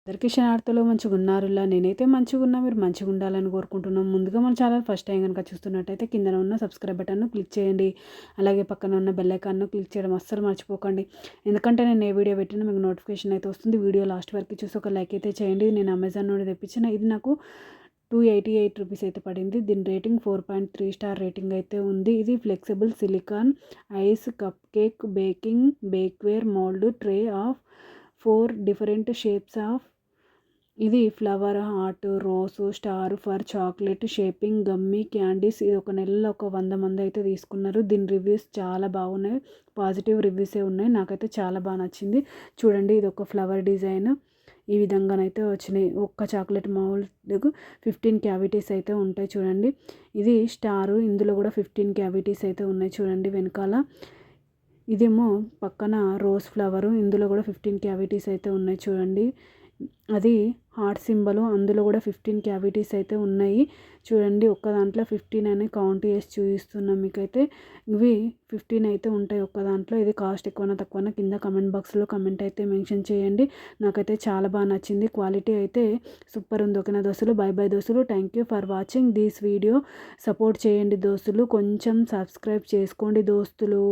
అందరికీ శనార్థులు మంచిగున్నారులా నేనైతే మంచిగున్నా మీరు మంచిగా ఉండాలని కోరుకుంటున్నాం. ముందుగా మన ఛానల్ ఫస్ట్ టైం కనుక చూస్తున్నట్టయితే కింద ఉన్న సబ్స్క్రైబ్ బటన్ను క్లిక్ చేయండి. అలాగే పక్కన ఉన్న బెల్ ఐకాన్ను క్లిక్ చేయడం అస్సలు మర్చిపోకండి. ఎందుకంటే నేను ఏ వీడియో పెట్టినా మీకు నోటిఫికేషన్ అయితే వస్తుంది. వీడియో లాస్ట్ వరకు చూసి ఒక లైక్ అయితే చేయండి. నేను అమెజాన్ నుండి తెప్పించిన ఇది నాకు 288 రూపీస్ అయితే పడింది. దీని రేటింగ్ 4.3 స్టార్ రేటింగ్ అయితే ఉంది. ఇది flexible silicone ice cup cake bakeware mould tray of 4 different shapes of ఇది flower, heart, rose, star, for, chocolate, shaping, gummy, candies. ఇది ఒక నెలలో ఒక 100 మంది అయితే తీసుకున్నారు. దీని రివ్యూస్ చాలా బాగున్నాయి. పాజిటివ్ రివ్యూసే ఉన్నాయి. నాకైతే చాలా బాగా నచ్చింది. చూడండి ఇది ఒక ఫ్లవర్ డిజైన్ ఈ విధంగానైతే వచ్చినాయి. ఒక్క చాక్లెట్ మౌల్డ్కు 15 క్యావిటీస్ అయితే ఉంటాయి. చూడండి ఇది స్టారు. ఇందులో కూడా 15 క్యావిటీస్ అయితే ఉన్నాయి. చూడండి వెనకాల ఇదేమో పక్కన రోజ్ ఫ్లవరు. ఇందులో కూడా 15 క్యావిటీస్ అయితే ఉన్నాయి. చూడండి అది హార్ట్ సింబల్. అందులో కూడా 15 క్యావిటీస్ అయితే ఉన్నాయి. చూడండి ఒక్క దాంట్లో 15 అని కౌంట్ చేసి చూపిస్తున్నాం మీకైతే. ఇవి 15 అయితే ఉంటాయి ఒక్క దాంట్లో. ఇది కాస్ట్ ఎక్కువనా తక్కువనా కింద కమెంట్ బాక్స్లో కమెంట్ అయితే మెన్షన్ చేయండి. నాకైతే చాలా బాగా నచ్చింది. క్వాలిటీ అయితే సూపర్ ఉంది. ఓకేనా దోస్తులు, బై బై దోస్తులు. Thank you for watching this video. Support చేయండి దోస్తులు, కొంచెం సబ్స్క్రైబ్ చేసుకోండి దోస్తులు.